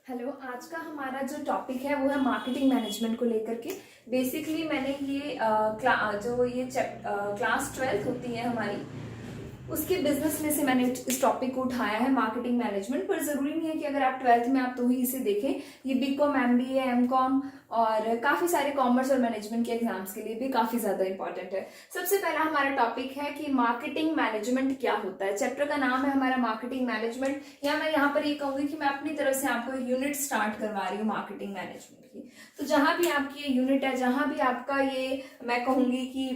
Hello, आज का हमारा जो टॉपिक है वो है मार्केटिंग मैनेजमेंट को लेकर के। बेसिकली मैंने ये क्लास 12th होती है हमारी, उसके बिजनेस में से मैंने इस टॉपिक को उठाया है, मार्केटिंग मैनेजमेंट। पर जरूरी नहीं है कि अगर आप 12th में आप तो ही इसे देखें। ये बीकॉम, एमबीए, एमकॉम और काफी सारे कॉमर्स और मैनेजमेंट के एग्जाम्स के लिए भी काफी ज्यादा इंपॉर्टेंट है। सबसे पहला हमारा टॉपिक है कि मार्केटिंग मैनेजमेंट क्या होता है। चैप्टर का नाम है हमारा मार्केटिंग मैनेजमेंट, या मैं यहाँ पर ये कहूंगी कि मैं अपनी तरफ से आपको एक यूनिट स्टार्ट करवा रही हूँ मार्केटिंग मैनेजमेंट की। तो जहां भी आपकी ये यूनिट है, जहां भी आपका ये मैं कहूंगी कि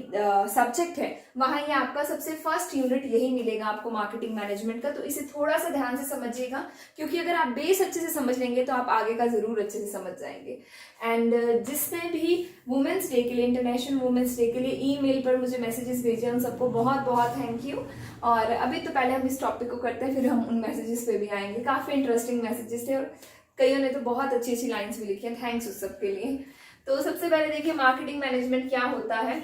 सब्जेक्ट है, वहां ये आपका सबसे फर्स्ट यूनिट यही मिलेगा आपको मार्केटिंग मैनेजमेंट का। तो इसे थोड़ा सा ध्यान से समझिएगा, क्योंकि अगर आप बेस अच्छे से समझ लेंगे तो आप आगे का जरूर अच्छे से समझ जाएंगे। एंड जिसने भी वुमेन्स डे के लिए, इंटरनेशनल वुमेन्स डे के लिए ईमेल पर मुझे मैसेजेस भेजे, उन सबको बहुत बहुत थैंक यू। और अभी तो पहले हम इस टॉपिक को करते हैं, फिर हम उन मैसेजेस पे भी आएंगे। काफी इंटरेस्टिंग मैसेजेस थे और कईयों ने तो बहुत अच्छी अच्छी लाइन्स भी लिखी हैं, थैंक्स उस सब के लिए। तो सबसे पहले देखिए मार्केटिंग मैनेजमेंट क्या होता है।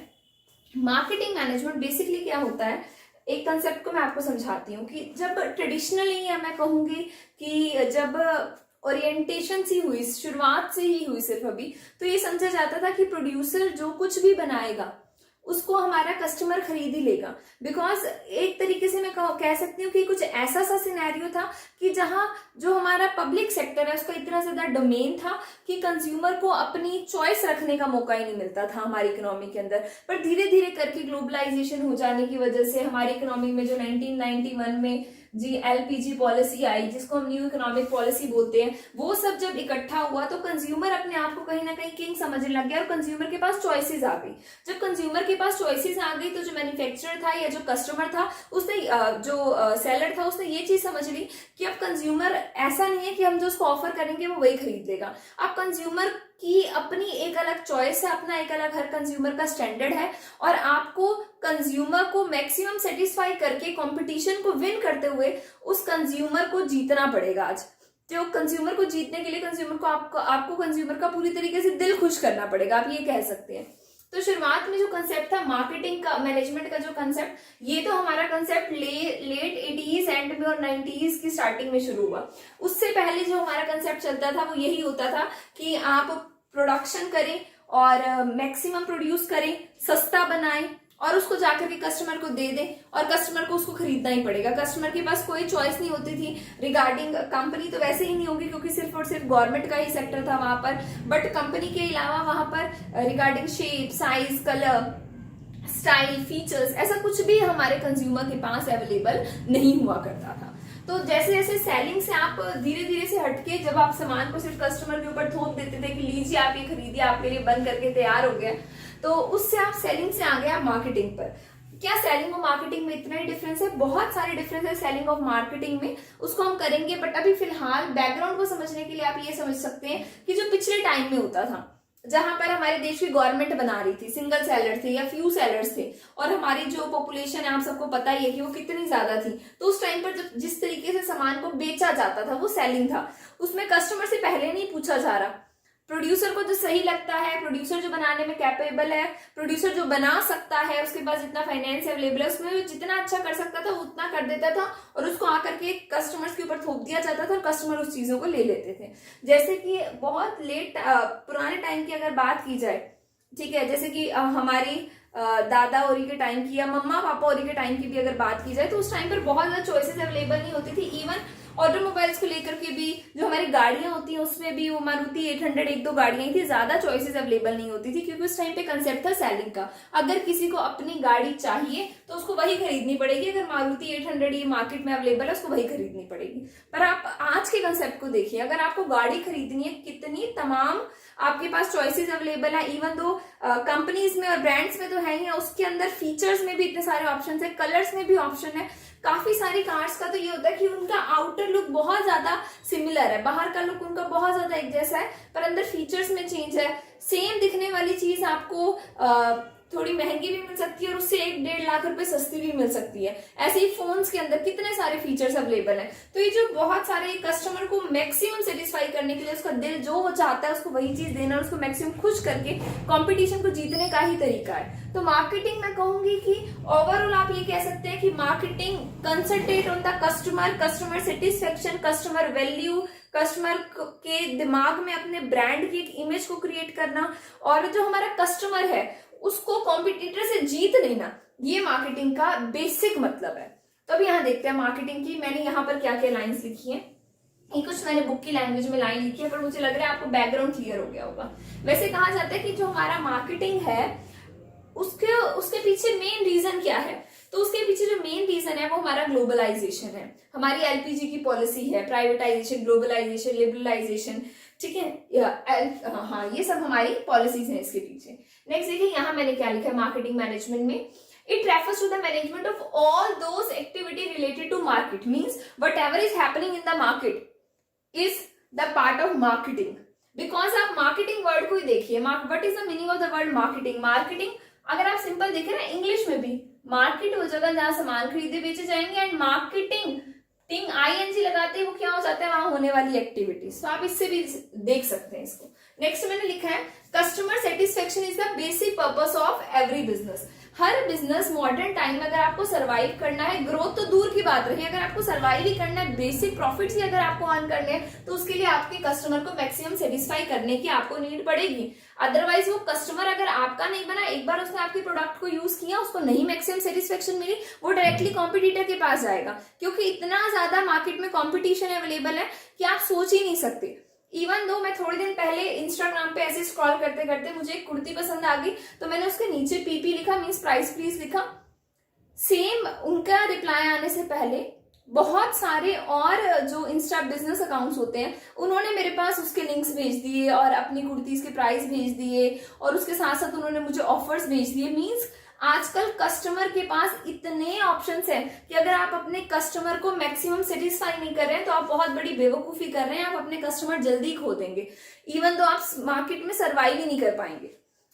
मार्केटिंग मैनेजमेंट बेसिकली क्या होता है, एक कंसेप्ट को मैं आपको समझाती हूँ कि जब ट्रेडिशनली, या मैं कहूंगी कि जब ओरिएंटेशन सी हुई, शुरुआत से ही हुई सिर्फ अभी, तो ये समझा जाता था कि प्रोड्यूसर जो कुछ भी बनाएगा उसको हमारा कस्टमर खरीद ही लेगा। बिकॉज एक तरीके से मैं कह सकती हूँ कि कुछ ऐसा सा सिनेरियो था कि जहां जो हमारा पब्लिक सेक्टर है उसका इतना ज्यादा डोमेन था कि कंज्यूमर को अपनी चॉइस रखने का मौका ही नहीं मिलता था हमारी इकोनॉमी के अंदर। पर धीरे धीरे करके ग्लोबलाइजेशन हो जाने की वजह से हमारी इकोनॉमी में जो 1991 में जी एलपीजी पॉलिसी आई, जिसको हम न्यू इकोनॉमिक पॉलिसी बोलते हैं, वो सब जब इकट्ठा हुआ तो कंज्यूमर अपने आप को कहीं ना कहीं किंग समझने लग गया और कंज्यूमर के पास चॉइसेस आ गई। जब कंज्यूमर के पास चॉइसेस आ गई तो जो मैन्युफैक्चरर था या जो कस्टमर था, उसने जो सेलर था, उसने ये चीज समझ ली कि अब कंज्यूमर ऐसा नहीं है कि हम जो उसको ऑफर करेंगे वो वही खरीद लेगा। अब कंज्यूमर की अपनी एक अलग चॉइस है, अपना एक अलग हर कंज्यूमर का स्टैंडर्ड है, और आपको कंज्यूमर को मैक्सिमम सेटिस्फाई करके कंपटीशन को विन करते हुए उस कंज्यूमर को जीतना पड़ेगा। आज तो कंज्यूमर को जीतने के लिए कंज्यूमर को आपको कंज्यूमर का पूरी तरीके से दिल खुश करना पड़ेगा, आप ये कह सकते हैं। तो शुरुआत में जो कंसेप्ट था मार्केटिंग का, मैनेजमेंट का जो कंसेप्ट, ये तो हमारा कंसेप्ट लेट 80s एंड में और 90s की स्टार्टिंग में शुरू हुआ। उससे पहले जो हमारा कंसेप्ट चलता था वो यही होता था कि आप प्रोडक्शन करें और मैक्सिमम प्रोड्यूस करें, सस्ता बनाएं और उसको जाकर के कस्टमर को दे दें, और कस्टमर को उसको खरीदना ही पड़ेगा। कस्टमर के पास कोई चॉइस नहीं होती थी रिगार्डिंग कंपनी, तो वैसे ही नहीं होगी क्योंकि सिर्फ और सिर्फ गवर्नमेंट का ही सेक्टर था वहां पर। बट कंपनी के अलावा वहां पर regarding shape, size, colour, style, features, ऐसा कुछ भी हमारे कंज्यूमर के पास अवेलेबल नहीं हुआ करता था। तो जैसे जैसे सेलिंग से आप धीरे धीरे से हटके, जब आप सामान को सिर्फ कस्टमर के ऊपर थोप देते थे कि लीजिए आप ये खरीदिए, आपके लिए बन करके तैयार हो गया, तो उससे आप सेलिंग से आ गए आप मार्केटिंग पर। क्या सेलिंग और मार्केटिंग में इतना ही डिफरेंस है? बहुत सारे डिफरेंस है सेलिंग और मार्केटिंग में, उसको हम करेंगे। बट अभी फिलहाल बैकग्राउंड को समझने के लिए आप ये समझ सकते हैं कि जो पिछले टाइम में होता था, जहां पर हमारे देश की गवर्नमेंट बना रही थी, सिंगल सेलर थे या फ्यू सेलर्स थे, और हमारी जो पॉपुलेशन है आप सबको पता ही है कि वो कितनी ज्यादा थी, तो उस टाइम पर जब जिस तरीके से सामान को बेचा जाता था वो सेलिंग था। उसमें कस्टमर से पहले नहीं पूछा जा रहा, प्रोड्यूसर को जो सही लगता है, प्रोड्यूसर जो बनाने में कैपेबल है, प्रोड्यूसर जो बना सकता है, उसके पास जितना फाइनेंस अवेलेबल है, उसमें जितना अच्छा कर सकता था उतना कर देता था, और उसको आकर के कस्टमर्स के ऊपर थोप दिया जाता था और कस्टमर उस चीजों को ले लेते थे। जैसे कि बहुत लेट पुराने टाइम की अगर बात की जाए, ठीक है, जैसे कि हमारी दादा औरी के टाइम की या मम्मा पापा औरी के टाइम की भी अगर बात की जाए, तो उस टाइम पर बहुत ज्यादा चॉइसेस अवेलेबल नहीं होती थी। इवन ऑटोमोबाइल्स को लेकर के भी, जो हमारी गाड़ियां होती हैं उसमें भी वो मारुति 800 एक दो गाड़ियां थी, ज्यादा चॉइसेस अवेलेबल नहीं होती थी, क्योंकि उस टाइम पे कंसेप्ट था सेलिंग का। अगर किसी को अपनी गाड़ी चाहिए तो उसको वही खरीदनी पड़ेगी, अगर मारुति 800 ये मार्केट में अवेलेबल है उसको वही खरीदनी पड़ेगी। पर आप आज के कंसेप्ट को देखिए, अगर आपको गाड़ी खरीदनी है, कितनी तमाम आपके पास चॉइसेस अवेलेबल है। इवन दो कंपनीज में और ब्रांड्स में तो है ही है, उसके अंदर फीचर्स में भी इतने सारे ऑप्शन है, कलर्स में भी ऑप्शन है। काफी सारी कार्स का तो ये होता है कि उनका आउटर लुक बहुत ज्यादा सिमिलर है, बाहर का लुक उनका बहुत ज्यादा एक जैसा है, पर अंदर फीचर्स में चेंज है। सेम दिखने वाली चीज आपको थोड़ी महंगी भी मिल सकती है और उससे 1-1.5 लाख रुपए सस्ती भी मिल सकती है। ऐसे ही फोन्स के अंदर कितने सारे फीचर्स अवेलेबल हैं। तो ये जो बहुत सारे कस्टमर को मैक्सिमम सेटिस्फाई करने के लिए उसका दिल जो वो चाहता है उसको वही चीज देना और उसको मैक्सिमम खुश करके कंपटीशन को जीतने का ही तरीका है। तो मार्केटिंग मैं कहूंगी कि ओवरऑल आप ये कह सकते हैं कि marketing concentrate on the customer, customer satisfaction, customer value, customer के दिमाग में अपने ब्रांड की एक इमेज को क्रिएट करना और जो हमारा कस्टमर है उसको कॉम्पिटिटर से जीत लेना, ये मार्केटिंग का बेसिक मतलब है। तो अब यहाँ देखते हैं मार्केटिंग की मैंने यहाँ पर क्या क्या लाइंस लिखी है। ये कुछ मैंने बुक की लैंग्वेज में लाइन लिखी है पर मुझे लग रहा है आपको बैकग्राउंड क्लियर हो गया होगा। वैसे कहा जाता है कि जो हमारा मार्केटिंग है उसके पीछे मेन रीजन क्या है, तो उसके पीछे जो मेन रीजन है वो हमारा ग्लोबलाइजेशन है, हमारी एलपीजी की पॉलिसी है, प्राइवेटाइजेशन, ग्लोबलाइजेशन, लिबरलाइजेशन, ठीक है। हाँ, ये सब हमारी पॉलिसीज हैं इसके पीछे। नेक्स्ट देखिए यहाँ मैंने क्या लिखा है मार्केटिंग मैनेजमेंट में, it refers to the management of all those activity related to market, means whatever is happening in the market is the part of marketing. Because आप मार्केटिंग वर्ड को ही देखिए, what is the meaning of the word marketing. Marketing अगर आप simple देखें ना English में भी, मार्केट वो जगह जहां सामान खरीदे बेचे जाएंगे एंड मार्केटिंग टिंग ING लगाते हैं वो क्या हो जाता है, वहां होने वाली एक्टिविटीज। तो आप इससे भी देख सकते हैं इसको। नेक्स्ट मैंने लिखा है customer satisfaction is the basic purpose of every business. Her business modern time में अगर आपको सर्वाइव करना है, ग्रोथ तो दूर की बात रही, अगर आपको सर्वाइव ही करना है, बेसिक प्रॉफिट्स ही अगर आपको अर्न करने हैं, तो उसके लिए आपके कस्टमर को मैक्सिमम सेटिस्फाई करने की आपको नीड पड़ेगी। अदरवाइज वो कस्टमर अगर आपका नहीं बना, एक बार उसने आपके प्रोडक्ट को यूज किया, उसको नहीं मैक्सिमम सेटिस्फेक्शन मिली, वो डायरेक्टली कॉम्पिटिटर के पास जाएगा, क्योंकि इतना ज्यादा मार्केट में कॉम्पिटिशन अवेलेबल है कि आप सोच ही नहीं सकते। इवन दो मैं थोड़े दिन पहले इंस्टाग्राम पे ऐसे स्क्रॉल करते करते मुझे एक कुर्ती पसंद आ गई, तो मैंने उसके नीचे PP लिखा, मीन्स प्राइस प्लीज लिखा। सेम उनका रिप्लाई आने से पहले बहुत सारे और जो इंस्टा बिजनेस अकाउंट्स होते हैं उन्होंने मेरे पास उसके लिंक्स भेज दिए और अपनी कुर्तीज के प्राइस भेज दिए और उसके साथ साथ उन्होंने मुझे ऑफर्स भेज दिए। मीन्स आजकल कस्टमर के पास इतने ऑप्शंस हैं कि अगर आप अपने कस्टमर को मैक्सिमम सेटिस्फाई नहीं कर रहे हैं तो आप बहुत बड़ी बेवकूफी कर रहे हैं, आप अपने कस्टमर जल्दी खो देंगे, इवन तो आप मार्केट में सर्वाइव ही नहीं कर पाएंगे।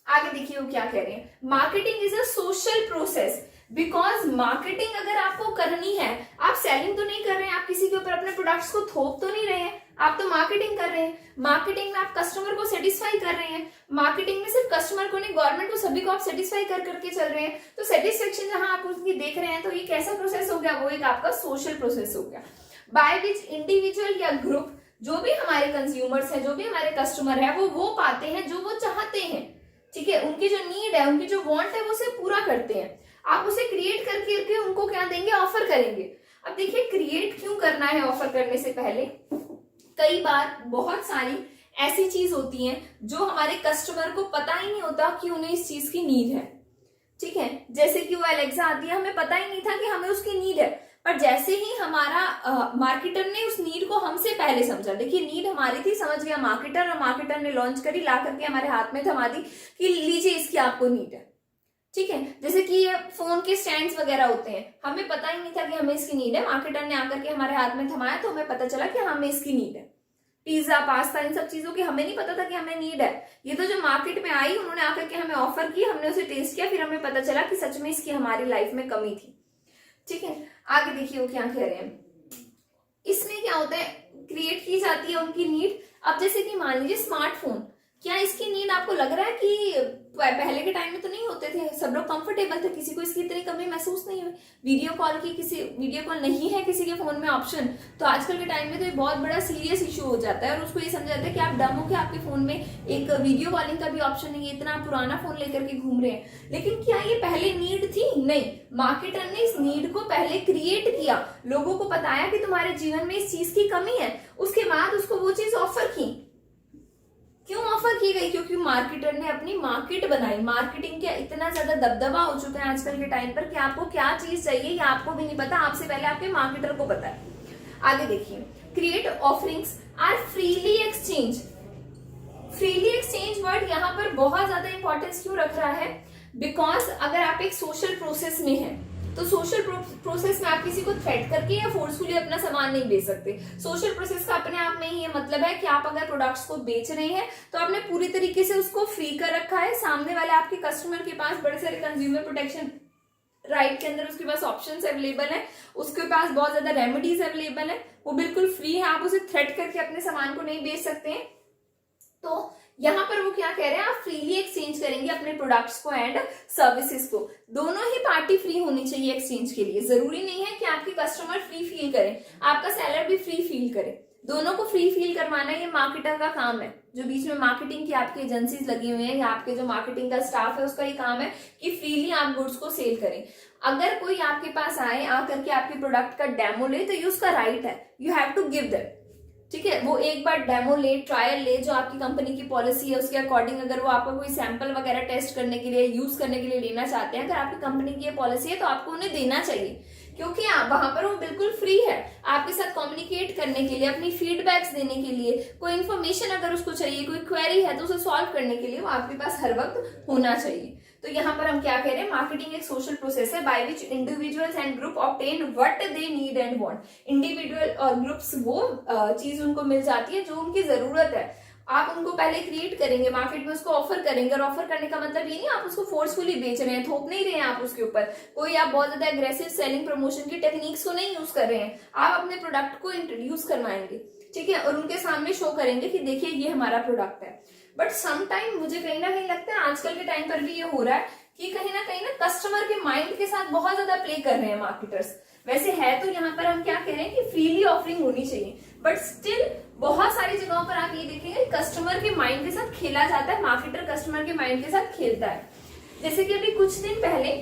आगे देखिए वो क्या कह रहे हैं, marketing is a social process. Because marketing अगर आपको करनी है, आप सेलिंग तो नहीं कर रहे हैं, आप किसी के ऊपर अपने प्रोडक्ट्स को थोप तो नहीं रहे हैं, आप तो मार्केटिंग कर रहे हैं। मार्केटिंग में आप कस्टमर को सेटिस्फाई कर रहे हैं, मार्केटिंग में सिर्फ कस्टमर को नहीं, गवर्नमेंट को, सभी को आप सेटिस्फाई कर करके चल रहे हैं। तो सेटिस्फेक्शन जहां आप उसकी देख रहे हैं, तो ये कैसा प्रोसेस हो गया, वो एक आपका सोशल प्रोसेस हो गया, बाय विच इंडिविजुअल या ग्रुप, जो भी हमारे कंज्यूमर्स हैं, जो भी हमारे कस्टमर है, वो पाते हैं जो वो चाहते हैं, ठीक है। उनकी जो नीड है, उनकी जो वांट है, वो उसे पूरा करते हैं। आप उसे क्रिएट करके उनको क्या देंगे, ऑफर करेंगे। अब देखिए क्रिएट क्यों करना है ऑफर करने से पहले, कई बार बहुत सारी ऐसी चीज होती हैं जो हमारे कस्टमर को पता ही नहीं होता कि उन्हें इस चीज की नीड है, ठीक है। जैसे कि वो एलेक्सा आती है, हमें पता ही नहीं था कि हमें उसकी नीड है, पर जैसे ही हमारा मार्केटर ने उस नीड को हमसे पहले समझा, देखिए नीड हमारी थी, समझ गया मार्केटर, और मार्केटर ने लॉन्च करी, ला करके हमारे हाथ में थमा दी कि लीजिए इसकी आपको नीड है, ठीक है। जैसे कि ये फोन के स्टैंड्स वगैरह होते हैं, हमें पता ही नहीं था कि हमें इसकी नीड है, मार्केटर ने आकर के हमारे हाथ में थमाया तो हमें पता चला कि हमें इसकी नीड है। पिज्जा, पास्ता, इन सब चीजों की हमें नहीं पता था कि हमें नीड है, ये तो जो मार्केट में आई, उन्होंने आकर के हमें ऑफर की, हमने उसे टेस्ट किया, फिर हमें पता चला कि सच में इसकी हमारी लाइफ में कमी थी, ठीक है। आगे देखिए वो क्या कह रहे हैं, इसमें क्या होता है, क्रिएट की जाती है उनकी नीड। अब जैसे कि मान लीजिए स्मार्टफोन, क्या इसकी नीड आपको लग रहा है कि पहले के टाइम में तो नहीं होते थे, सब लोग कंफर्टेबल थे, किसी को इसकी इतनी कमी महसूस नहीं हुई। वीडियो कॉल नहीं है किसी के फोन में ऑप्शन, तो आजकल के टाइम में तो ये बहुत बड़ा सीरियस इशू हो जाता है और उसको ये समझा जाता है कि आप डम हो कि आपके फोन में एक वीडियो कॉलिंग का भी ऑप्शन नहीं है, इतना पुराना फोन लेकर के घूम रहे हैं। लेकिन क्या ये पहले नीड थी? नहीं, मार्केटर ने इस नीड को पहले क्रिएट किया, लोगों को बताया कि तुम्हारे जीवन में इस चीज की कमी है, उसके बाद उसको वो चीज ऑफर की। क्यों ऑफर की गई? क्योंकि मार्केटर ने अपनी मार्केट बनाई। मार्केटिंग का इतना ज्यादा दबदबा हो चुका है आजकल के टाइम पर कि आपको क्या चीज चाहिए ये आपको भी नहीं पता, आपसे पहले आपके मार्केटर को पता है। आगे देखिए, create offerings are freely exchange. Freely exchange word यहाँ पर बहुत ज्यादा इंपॉर्टेंस क्यों रख रहा है? बिकॉज अगर आप एक सोशल प्रोसेस में हैं, तो सोशल प्रोसेस में आप किसी को थ्रेट करके या फोर्सफुली अपना सामान नहीं बेच सकते। सोशल प्रोसेस का अपने आप में ही ये मतलब है कि आप अगर प्रोडक्ट्स को बेच रहे हैं तो आपने पूरी तरीके से उसको फ्री कर रखा है। सामने वाले आपके कस्टमर के पास बड़े सारे कंज्यूमर प्रोटेक्शन राइट के अंदर उसके पास ऑप्शंस अवेलेबल है, उसके पास बहुत ज्यादा रेमेडीज अवेलेबल है, वो बिल्कुल फ्री है। आप उसे थ्रेट करके अपने सामान को नहीं बेच सकते हैं। तो यहाँ पर वो क्या कह रहे हैं, आप फ्रीली एक्सचेंज करेंगे अपने प्रोडक्ट्स को एंड सर्विसेज को। दोनों ही पार्टी फ्री होनी चाहिए एक्सचेंज के लिए। जरूरी नहीं है कि आपके कस्टमर फ्री फील करें, आपका सेलर भी फ्री फील करे। दोनों को फ्री फील करवाना ये मार्केटर का काम है। जो बीच में मार्केटिंग की आपकी एजेंसीज लगी हुई हैं या आपके जो मार्केटिंग का स्टाफ है उसका ही काम है कि फ्रीली आप गुड्स को सेल करें। अगर कोई आपके पास आए आकर के आपके प्रोडक्ट का डेमो ले तो ये उसका राइट है, you have to give that. ठीक है, वो एक बार डेमो ले, ट्रायल ले, जो आपकी कंपनी की पॉलिसी है उसके अकॉर्डिंग। अगर वो आपका कोई सैंपल वगैरह टेस्ट करने के लिए, यूज करने के लिए लेना चाहते हैं, अगर आपकी कंपनी की ये पॉलिसी है तो आपको उन्हें देना चाहिए, क्योंकि वहां पर वो बिल्कुल फ्री है आपके साथ कम्युनिकेट करने के लिए, अपनी फीडबैक्स देने के लिए। कोई इन्फॉर्मेशन अगर उसको चाहिए, कोई क्वेरी है तो उसे सॉल्व करने के लिए वो आपके पास हर वक्त होना चाहिए। तो यहाँ पर हम क्या कह रहे हैं, मार्केटिंग एक सोशल प्रोसेस है by which individuals and group obtain what they need and want. Individual और ग्रुप्स वो चीज उनको मिल जाती है जो उनकी जरूरत है। आप उनको पहले क्रिएट करेंगे, मार्केट में उसको ऑफर करेंगे। और ऑफर करने का मतलब ये नहीं आप उसको फोर्सफुली बेच रहे हैं, थोप नहीं रहे हैं आप उसके ऊपर, कोई आप बहुत ज्यादा एग्रेसिव सेलिंग प्रमोशन की टेक्निक्स को नहीं यूज कर रहे हैं। आप अपने प्रोडक्ट को इंट्रोड्यूस करवाएंगे, ठीक है, और उनके सामने शो करेंगे कि देखिए ये हमारा प्रोडक्ट है। बट सम टाइम मुझे कहीं ना कहीं लगता है आजकल के टाइम पर भी ये हो रहा है कि कहीं ना कस्टमर के माइंड के साथ बहुत ज्यादा प्ले कर रहे हैं मार्केटर्स। वैसे है तो यहाँ पर हम क्या कह रहे हैं कि फ्रीली ऑफरिंग होनी चाहिए, बट स्टिल बहुत सारी जगहों पर आप ये देखेंगे कस्टमर के माइंड के साथ खेला जाता है, मार्केटर कस्टमर के माइंड के साथ खेलता है। जैसे कि अभी कुछ दिन पहले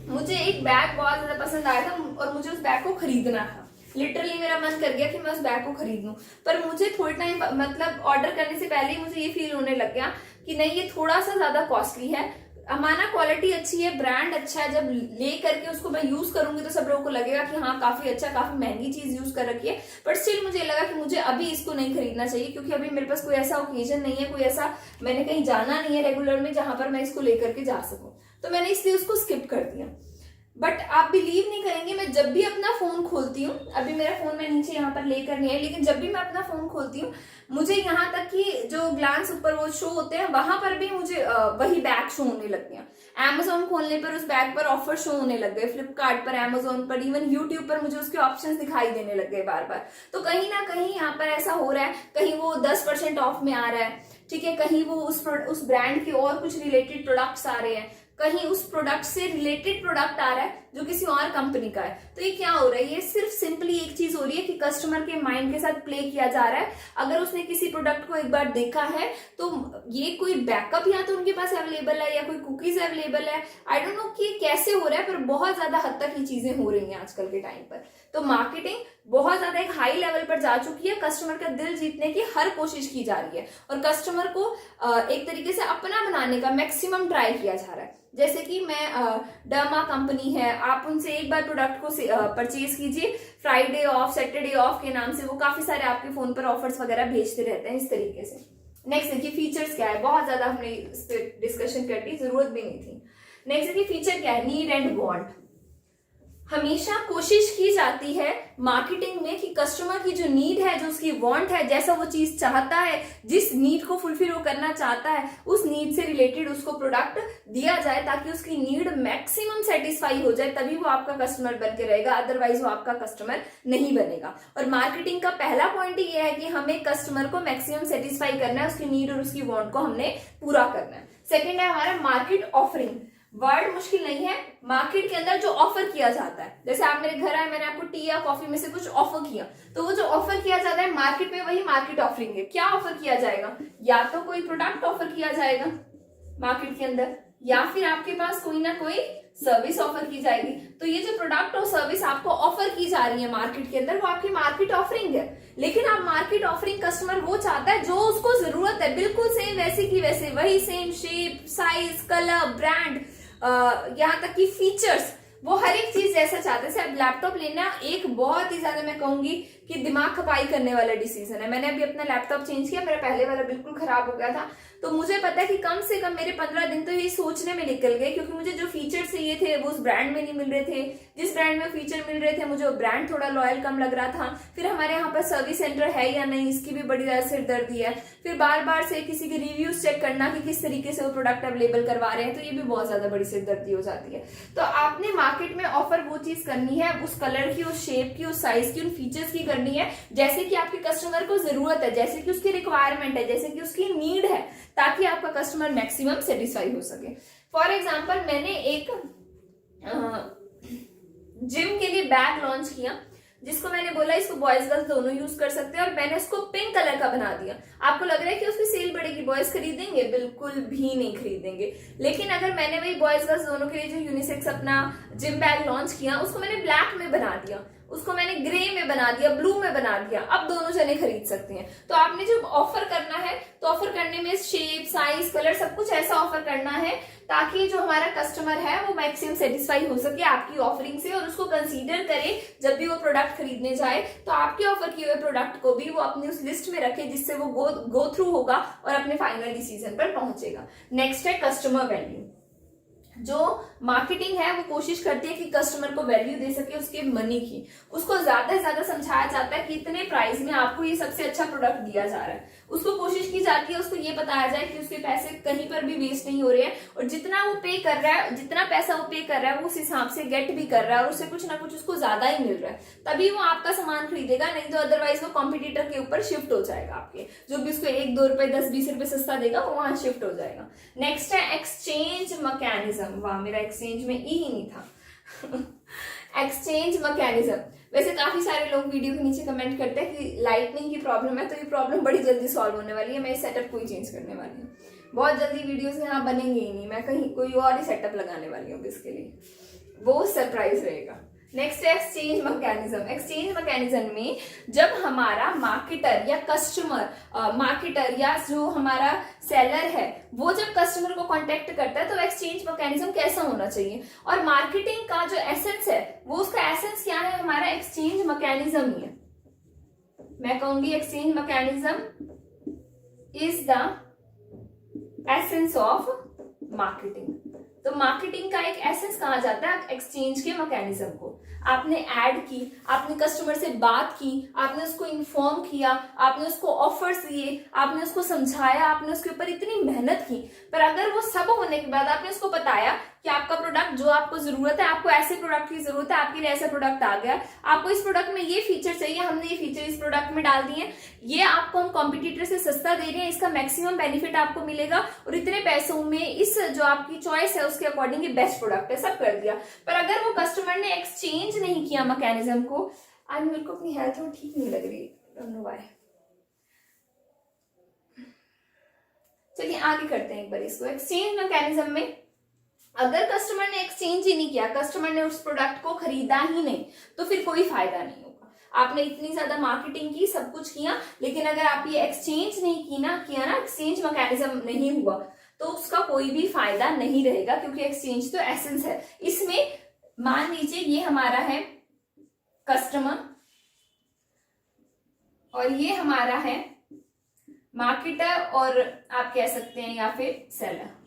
मुझे एक बैग बहुत ज्यादा पसंद आया था और मुझे उस बैग को खरीदना था। लिटरली मेरा मन कर गया कि मैं उस बैग को खरीद लूं, पर मुझे थोड़े टाइम मतलब ऑर्डर करने से पहले ही मुझे ये फील होने लग गया कि नहीं ये थोड़ा सा ज्यादा कॉस्टली है। हमारा क्वालिटी अच्छी है, ब्रांड अच्छा है, जब ले करके उसको मैं यूज करूंगी तो सब लोगों को लगेगा कि हाँ काफी अच्छा, काफी महंगी चीज यूज कर रखी है। बट स्टिल मुझे लगा कि मुझे अभी इसको नहीं खरीदना चाहिए, क्योंकि अभी मेरे पास कोई ऐसा ओकेजन नहीं है, कोई ऐसा मैंने कहीं जाना नहीं है रेगुलर में जहां पर मैं इसको लेकर के जा सकूं। तो मैंने इसलिए उसको स्किप कर दिया। बट आप बिलीव नहीं करेंगे, मैं जब भी अपना फोन खोलती हूँ, अभी मेरा फोन मैं नीचे यहाँ पर लेकर नहीं है, लेकिन जब भी मैं अपना फोन खोलती हूँ मुझे यहाँ तक कि जो ग्लांस ऊपर वो शो होते हैं वहां पर भी मुझे वही बैग शो होने लगते हैं। Amazon खोलने पर उस बैग पर ऑफर शो होने लग गए, फ्लिपकार्ट पर, Amazon पर, इवन यूट्यूब पर मुझे उसके ऑप्शंस दिखाई देने लग गए बार बार। तो कहीं ना कहीं यहाँ पर ऐसा हो रहा है, कहीं वो 10% ऑफ में आ रहा है, ठीक है, कहीं वो उस ब्रांड के और कुछ रिलेटेड प्रोडक्ट्स आ रहे हैं, कहीं उस प्रोडक्ट से रिलेटेड प्रोडक्ट आ रहा है जो किसी और कंपनी का है। तो ये क्या हो रहा है, ये सिर्फ सिंपली एक चीज हो रही है कि कस्टमर के माइंड के साथ प्ले किया जा रहा है। अगर उसने किसी प्रोडक्ट को एक बार देखा है तो ये कोई बैकअप या तो उनके पास अवेलेबल है या कोई कुकीज अवेलेबल है, आई डोंट नो कि कैसे हो रहा है, पर बहुत ज्यादा हद तक ये चीजें हो रही हैं आजकल के टाइम पर। तो मार्केटिंग बहुत ज्यादा एक हाई लेवल पर जा चुकी है, कस्टमर का दिल जीतने की हर कोशिश की जा रही है और कस्टमर को एक तरीके से अपना बनाने का मैक्सिमम ट्राई किया जा रहा है। जैसे कि मैं डर्मा कंपनी है, आप उनसे एक बार प्रोडक्ट को परचेज कीजिए, फ्राइडे ऑफ, सैटरडे ऑफ के नाम से वो काफी सारे आपके फोन पर ऑफर्स वगैरह भेजते रहते हैं इस तरीके से। नेक्स्ट देखिए फीचर्स क्या है, बहुत ज्यादा हमने इस पर डिस्कशन करनी जरूरत भी नहीं थी। नेक्स्ट देखिए फीचर क्या है, नीड एंड वांट। हमेशा कोशिश की जाती है मार्केटिंग में कि कस्टमर की जो नीड है, जो उसकी वांट है, जैसा वो चीज चाहता है, जिस नीड को फुलफिल वो करना चाहता है, उस नीड से रिलेटेड उसको प्रोडक्ट दिया जाए ताकि उसकी नीड मैक्सिमम सेटिस्फाई हो जाए, तभी वो आपका कस्टमर बन के रहेगा, अदरवाइज वो आपका कस्टमर नहीं बनेगा। और मार्केटिंग का पहला पॉइंट ही ये है कि हमें कस्टमर को मैक्सिमम सेटिस्फाई करना है, उसकी नीड और उसकी वांट को हमने पूरा करना है। सेकेंड है हमारा मार्केट ऑफरिंग। वर्ड मुश्किल नहीं है, मार्केट के अंदर जो ऑफर किया जाता है, जैसे आप मेरे घर आए, मैंने आपको टी या कॉफी में से कुछ ऑफर किया, तो वो जो ऑफर किया जाता है मार्केट में, वही मार्केट ऑफरिंग है। क्या ऑफर किया जाएगा, या तो कोई प्रोडक्ट ऑफर किया जाएगा मार्केट के अंदर, या फिर आपके पास कोई ना कोई सर्विस ऑफर की जाएगी। तो ये जो प्रोडक्ट और सर्विस आपको ऑफर की जा रही है मार्केट के अंदर, वो आपकी मार्केट ऑफरिंग है। लेकिन आप मार्केट ऑफरिंग कस्टमर वो चाहता है जो उसको जरूरत है, बिल्कुल सेम वैसे की वैसे, वही same shape, size, colour, brand, यहाँ तक कि फीचर्स, वो हर एक चीज जैसा चाहते हैं। अब लैपटॉप लेना एक बहुत ही ज्यादा मैं कहूंगी कि दिमाग खपाई करने वाला डिसीजन है। मैंने अभी अपना लैपटॉप चेंज किया, मेरा पहले वाला बिल्कुल खराब हो गया था, तो मुझे पता है कि कम से कम मेरे 15 दिन तो ये सोचने में निकल गए, क्योंकि मुझे जो फीचर चाहिए थे वो उस ब्रांड में नहीं मिल रहे थे, जिस ब्रांड में फीचर मिल रहे थे मुझे वो ब्रांड थोड़ा लॉयल कम लग रहा था, फिर हमारे यहाँ पर सर्विस सेंटर है या नहीं इसकी भी बड़ी ज्यादा सिरदर्दी है, फिर बार बार से किसी के रिव्यूज चेक करना कि किस तरीके से वो प्रोडक्ट अवेलेबल करवा रहे हैं, तो ये भी बहुत ज्यादा बड़ी सिरदर्दी हो जाती है। तो आपने मार्केट में ऑफर वो चीज करनी है, उस कलर की, उस शेप की, उस साइज की, उन फीचर्स की करनी है जैसे कि आपके कस्टमर को जरूरत है, जैसे कि उसकी रिक्वायरमेंट है, जैसे कि उसकी नीड है, ताकि आपका कस्टमर मैक्सिमम सेटिस्फाई हो सके। फॉर एग्जाम्पल मैंने एक जिम के लिए बैग लॉन्च किया, जिसको मैंने बोला इसको बॉयज गर्ल्स दोनों यूज कर सकते हैं, और मैंने उसको पिंक कलर का बना दिया। आपको लग रहा है कि उसकी सेल बढ़ेगी, बॉयज खरीदेंगे? बिल्कुल भी नहीं खरीदेंगे। लेकिन अगर मैंने वही बॉयज गर्ल्स दोनों के लिए जो यूनिसेक्स अपना जिम बैग लॉन्च किया, उसको मैंने ब्लैक में बना दिया, उसको मैंने ग्रे में बना दिया, ब्लू में बना दिया, अब दोनों जने खरीद सकते हैं। तो आपने जब ऑफर करना है तो ऑफर करने में शेप, साइज, कलर सब कुछ ऐसा ऑफर करना है ताकि जो हमारा कस्टमर है वो मैक्सिमम सेटिस्फाई हो सके आपकी ऑफरिंग से, और उसको कंसीडर करे जब भी वो प्रोडक्ट खरीदने जाए, तो आपके ऑफर किए हुए प्रोडक्ट को भी वो अपनी उस लिस्ट में रखे, जिससे वो गो थ्रू होगा और अपने फाइनल डिसीजन पर पहुंचेगा। नेक्स्ट है कस्टमर वैल्यू। जो मार्केटिंग है वो कोशिश करती है कि कस्टमर को वैल्यू दे सके उसके मनी की, उसको ज्यादा से ज्यादा समझाया जाता है कि इतने प्राइस में आपको ये सबसे अच्छा प्रोडक्ट दिया जा रहा है, उसको कोशिश की जाती है, उसको ये बताया जाए कि उसके पैसे कहीं पर भी वेस्ट नहीं हो रहे हैं, और जितना वो पे कर रहा है, जितना पैसा वो पे कर रहा है वो उस हिसाब से गेट भी कर रहा है, और उससे कुछ ना कुछ उसको ज्यादा ही मिल रहा है, तभी वो आपका सामान खरीदेगा, नहीं तो अदरवाइज वो कॉम्पिटिटर के ऊपर शिफ्ट हो जाएगा। आपके जो भी उसको 1-2 रुपए 10-20 रुपए सस्ता देगा वो वहां शिफ्ट हो जाएगा। नेक्स्ट है एक्सचेंज मैकेनिज्म। वाह, मेरा एक्सचेंज में ई ही नहीं था। Exchange mechanism. वैसे काफी सारे लोग वीडियो के नीचे कमेंट करते हैं कि लाइटनिंग की प्रॉब्लम है, तो ये प्रॉब्लम बड़ी जल्दी सॉल्व होने वाली है। मैं इस सेटअप को ही चेंज करने वाली हूँ, बहुत जल्दी वीडियोस यहाँ बनेंगे ही नहीं, मैं कहीं कोई और ही सेटअप लगाने वाली हूँ इसके लिए, वो सरप्राइज रहेगा। नेक्स्ट है एक्सचेंज मैकेनिज्म। एक्सचेंज मैकेनिज्म में जब हमारा मार्केटर या कस्टमर, मार्केटर या जो हमारा सेलर है वो जब कस्टमर को कांटेक्ट करता है, तो एक्सचेंज मैकेनिज्म कैसा होना चाहिए, और मार्केटिंग का जो एसेंस है वो, उसका एसेंस क्या है, हमारा एक्सचेंज मैकेनिज्म ही है। मैं कहूंगी exchange mechanism is the essence of marketing. तो मार्केटिंग का एक एसेंस कहा जाता है एक्सचेंज के मैकेनिज्म को। आपने ऐड की, आपने कस्टमर से बात की, आपने उसको इन्फॉर्म किया, आपने उसको ऑफर्स दिए, आपने उसको समझाया, आपने उसके ऊपर इतनी मेहनत की, पर अगर वो सब होने के बाद आपने उसको बताया कि आपका प्रोडक्ट जो आपको जरूरत है, आपको ऐसे प्रोडक्ट की जरूरत है, आपके लिए ऐसा प्रोडक्ट आ गया, आपको इस प्रोडक्ट में ये फीचर चाहिए, हमने ये फीचर इस प्रोडक्ट में डाल दिए, ये आपको हम कॉम्पिटिटर से सस्ता दे रहे हैं, इसका मैक्सिमम बेनिफिट आपको मिलेगा, और इतने पैसों में इस जो आपकी चॉइस है उसके अकॉर्डिंग ये बेस्ट प्रोडक्ट है, सब कर दिया। पर अगर वो कस्टमर ने एक्सचेंज नहीं किया मैकेनिज्म को, आज मेरे को अपनी हेल्थ में ठीक नहीं लग रही, डोंट नो व्हाई। चलिए आगे करते हैं एक बार इसको। एक्सचेंज मैकेनिज्म में अगर कस्टमर ने एक्सचेंज ही नहीं किया, कस्टमर ने उस प्रोडक्ट को खरीदा ही नहीं, तो फिर कोई फायदा नहीं होगा। आपने इतनी ज्यादा मार्केटिंग की, सब कुछ किया, लेकिन अगर आप ये एक्सचेंज नहीं किया ना, एक्सचेंज मैकेनिज्म नहीं हुआ, तो उसका कोई भी फायदा नहीं रहेगा, क्योंकि एक्सचेंज तो एसेंस है। इसमें मान लीजिए ये हमारा है कस्टमर और ये हमारा है मार्केटर, और आप कह सकते हैं या फिर सेलर।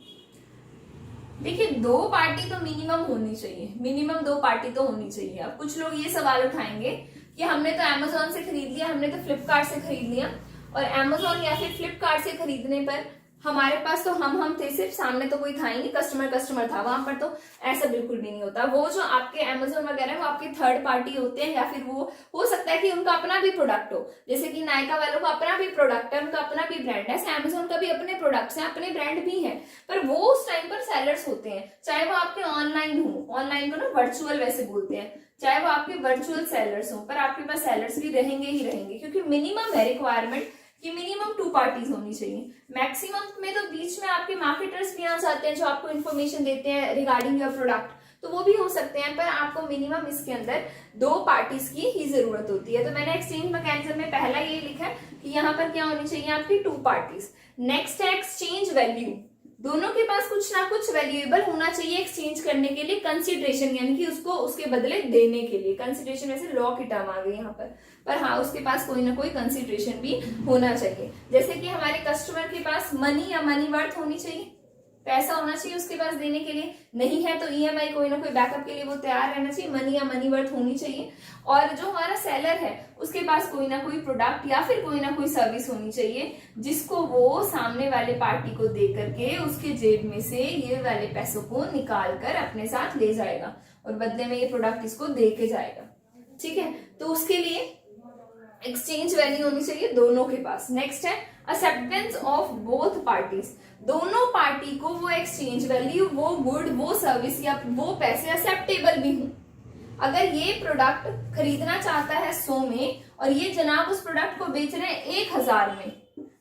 देखिए, 2 पार्टी तो मिनिमम होनी चाहिए, मिनिमम 2 पार्टी तो होनी चाहिए। अब कुछ लोग ये सवाल उठाएंगे कि हमने तो अमेजोन से खरीद लिया, हमने तो फ्लिपकार्ट से खरीद लिया, और अमेजोन या फिर फ्लिपकार्ट से खरीदने पर हमारे पास तो हम थे, सिर्फ सामने तो कोई था ही नहीं, कस्टमर था वहां पर। तो ऐसा बिल्कुल भी नहीं होता। वो जो आपके अमेजोन वगैरह वो आपके थर्ड पार्टी होते हैं, या फिर वो हो सकता है कि उनका अपना भी प्रोडक्ट हो, जैसे कि नायका वालों का अपना भी प्रोडक्ट है, उनका अपना भी ब्रांड है, अमेजोन का भी अपने प्रोडक्ट्स हैं, अपने ब्रांड भी हैं, पर वो उस टाइम पर सेलर्स होते हैं, चाहे वो आपके ऑनलाइन हो, ऑनलाइन को ना वर्चुअल वैसे बोलते हैं, चाहे वो आपके वर्चुअल सेलर्स हो, पर आपके पास सेलर्स भी रहेंगे ही रहेंगे, क्योंकि मिनिमम है रिक्वायरमेंट कि मिनिमम 2 पार्टीज होनी चाहिए। मैक्सिमम में तो बीच में आपके मार्केटर्स भी आ जाते हैं जो आपको इन्फॉर्मेशन देते हैं रिगार्डिंग योर प्रोडक्ट, तो वो भी हो सकते हैं, पर आपको मिनिमम इसके अंदर 2 पार्टीज की ही जरूरत होती है। तो मैंने एक्सचेंज मैकेनिज्म में पहला ये लिखा है कि यहाँ पर क्या होनी चाहिए आपकी 2 पार्टीज। नेक्स्ट है एक्सचेंज वैल्यू। दोनों के पास कुछ ना कुछ वैल्यूएबल होना चाहिए एक्सचेंज करने के लिए, कंसिडरेशन यानी कि उसको उसके बदले देने के लिए। कंसिडरेशन वैसे लॉ की टर्म आ गई यहाँ पर हाँ उसके पास कोई ना कोई कंसिडरेशन भी होना चाहिए। जैसे कि हमारे कस्टमर के पास मनी या मनी वर्थ होनी चाहिए, पैसा होना चाहिए उसके पास देने के लिए, नहीं है तो ईएमआई कोई ना कोई बैकअप के लिए वो तैयार रहना चाहिए, मनी या मनी वर्थ होनी चाहिए। और जो हमारा सेलर है उसके पास कोई ना कोई प्रोडक्ट या फिर कोई ना कोई सर्विस होनी चाहिए जिसको वो सामने वाले पार्टी को दे करके उसके जेब में से ये वाले पैसों को निकाल कर अपने साथ ले जाएगा और बदले में ये प्रोडक्ट इसको दे के जाएगा। ठीक है, तो उसके लिए एक्सचेंज वैल्यू होनी चाहिए दोनों के पास। नेक्स्ट है एक्सेप्टेंस ऑफ बोथ पार्टीज, दोनों पार्टी को वो एक्सचेंज वैल्यू, वो गुड, वो सर्विस या वो पैसे एक्सेप्टेबल भी हो। अगर ये प्रोडक्ट खरीदना चाहता है 100 में और ये जनाब उस प्रोडक्ट को बेच रहे हैं 1000 में,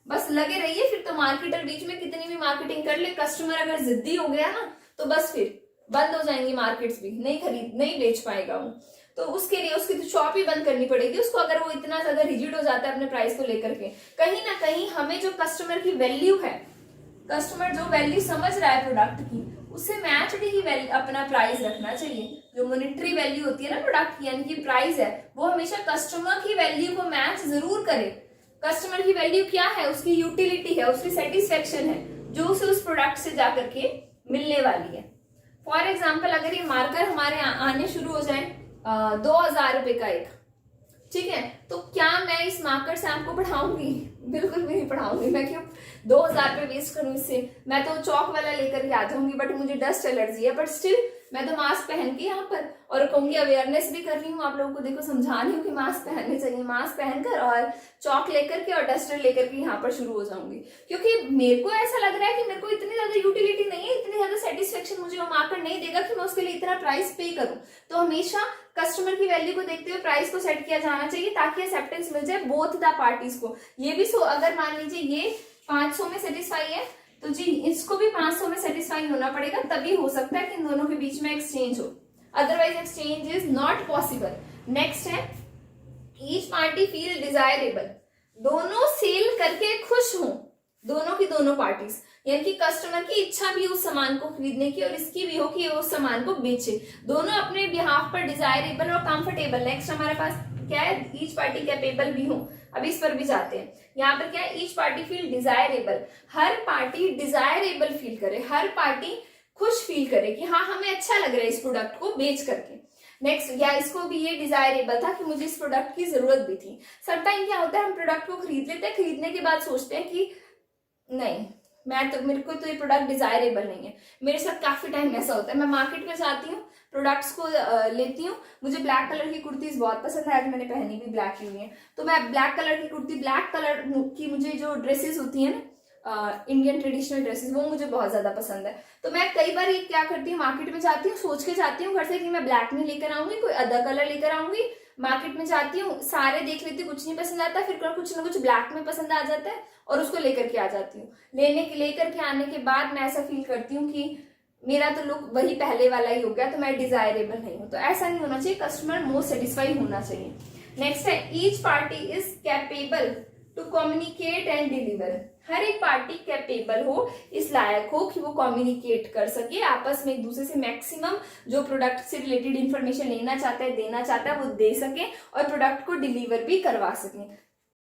बस लगे रहिए, फिर तो मार्केटर बीच में कितनी भी मार्केटिंग कर ले, कस्टमर अगर जिद्दी हो गया ना तो बस फिर बंद हो जाएंगी मार्केट्स भी, नहीं बेच पाएगा वो। तो उसके लिए उसकी तो शॉप ही बंद करनी पड़ेगी उसको, अगर वो इतना ज्यादा रिजिड हो जाता है अपने प्राइस को लेकर के। कहीं ना कहीं हमें जो कस्टमर की वैल्यू है, कस्टमर जो वैल्यू समझ रहा है प्रोडक्ट की, उससे मैच ही अपना प्राइस रखना चाहिए। जो मॉनेटरी वैल्यू होती है ना प्रोडक्ट की, यानी कि प्राइस है, वो हमेशा कस्टमर की वैल्यू को मैच जरूर करे। कस्टमर की वैल्यू क्या है? उसकी यूटिलिटी है, उसकी सेटिस्फेक्शन है जो उसे उस प्रोडक्ट से जाकर के मिलने वाली है। फॉर एग्जाम्पल अगर ये मार्कर हमारे आने शुरू हो जाए 2000 रुपए का एक, ठीक है, तो क्या मैं इस मार्कर से आपको पढ़ाऊंगी? बिल्कुल भी नहीं पढ़ाऊंगी। मैं क्यों 2000 रुपए वेस्ट करूं इससे? मैं तो चौक वाला लेकर के आ जाऊंगी, बट मुझे डस्ट एलर्जी है, बट स्टिल मैं तो मास्क पहन के यहाँ पर और कहूंगी अवेयरनेस भी कर रही हूँ आप लोगों को, देखो समझा रही हूँ कि मास्क पहनने चाहिए, मास्क पहनकर और चौक लेकर के और डस्टर लेकर के यहाँ पर शुरू हो जाऊंगी। क्योंकि मेरे को ऐसा लग रहा है कि मेरे को इतनी ज्यादा यूटिलिटी नहीं है, इतनी ज्यादा सेटिस्फेक्शन मुझे वो मार्कर नहीं देगा कि मैं उसके लिए इतना प्राइस पे करूं। तो हमेशा कस्टमर की वैल्यू को देखते हुए प्राइस को सेट किया जाना चाहिए ताकि एक्सेप्टेंस मिल जाए बोथ द पार्टीज को। ये भी अगर मान लीजिए ये 500 में सेटिस्फाई है तो जी इसको भी 500 में सेटिस्फाई होना पड़ेगा, तभी हो सकता है कि इन दोनों के बीच में एक्सचेंज हो, otherwise exchange is not possible. Next है ईच पार्टी फील डिजायरेबल, दोनों सेल करके खुश हों, दोनों की दोनों पार्टीज, यानी कि कस्टमर की इच्छा भी उस सामान को खरीदने की और इसकी भी हो कि वो उस सामान को बेचे, दोनों अपने बिहाफ पर डिजायरेबल और कंफर्टेबल। नेक्स्ट हमारे पास क्या है? ईच पार्टी कैपेबल भी हो, अभी इस पर भी जाते हैं। यहाँ पर क्या है? ईच पार्टी फील डिजायरेबल, हर पार्टी डिजायरेबल फील करे, हर पार्टी खुश फील करे कि हाँ हमें अच्छा लग रहा है इस प्रोडक्ट को बेच करके। नेक्स्ट, या इसको भी ये डिजायरेबल था कि मुझे इस प्रोडक्ट की जरूरत भी थी। सब टाइम क्या होता है, हम प्रोडक्ट को खरीद लेते हैं, खरीदने के बाद सोचते हैं कि नहीं मेरे को तो ये प्रोडक्ट डिजायरेबल नहीं है। मेरे साथ काफी टाइम ऐसा होता है, मैं मार्केट में जाती हूँ, प्रोडक्ट्स को लेती हूँ, मुझे ब्लैक कलर की कुर्तीज बहुत पसंद है, आज मैंने पहनी भी ब्लैक ही हुई है, तो मैं ब्लैक कलर की कुर्ती, ब्लैक कलर की मुझे जो ड्रेसेस होती है ना इंडियन ट्रेडिशनल ड्रेसेस, वो मुझे बहुत ज्यादा पसंद है। तो मैं कई बार ये क्या करती हूँ, मार्केट में जाती हूँ, सोच के जाती हूँ घर से कि मैं ब्लैक नहीं लेकर आऊंगी, कोई अदर कलर लेकर आऊंगी। मार्केट में जाती हूँ, सारे देख लेती हूँ, कुछ नहीं पसंद आता, फिर कुछ ना कुछ ब्लैक में पसंद आ जाता है और उसको लेकर के आ जाती हूँ। लेकर के आने के बाद मैं ऐसा फील करती हूँ कि मेरा तो लुक वही पहले वाला ही हो गया, तो मैं डिजायरेबल नहीं हूँ। तो ऐसा नहीं होना चाहिए, कस्टमर मोस्ट सेटिस्फाई होना चाहिए। नेक्स्ट है each party is capable to communicate and deliver, हर एक पार्टी कैपेबल हो, इस लायक हो कि वो कम्युनिकेट कर सके, आपस में एक दूसरे से मैक्सिमम जो प्रोडक्ट से रिलेटेड इंफॉर्मेशन लेना चाहता है, देना चाहता है, वो दे सके और प्रोडक्ट को डिलीवर भी करवा सके।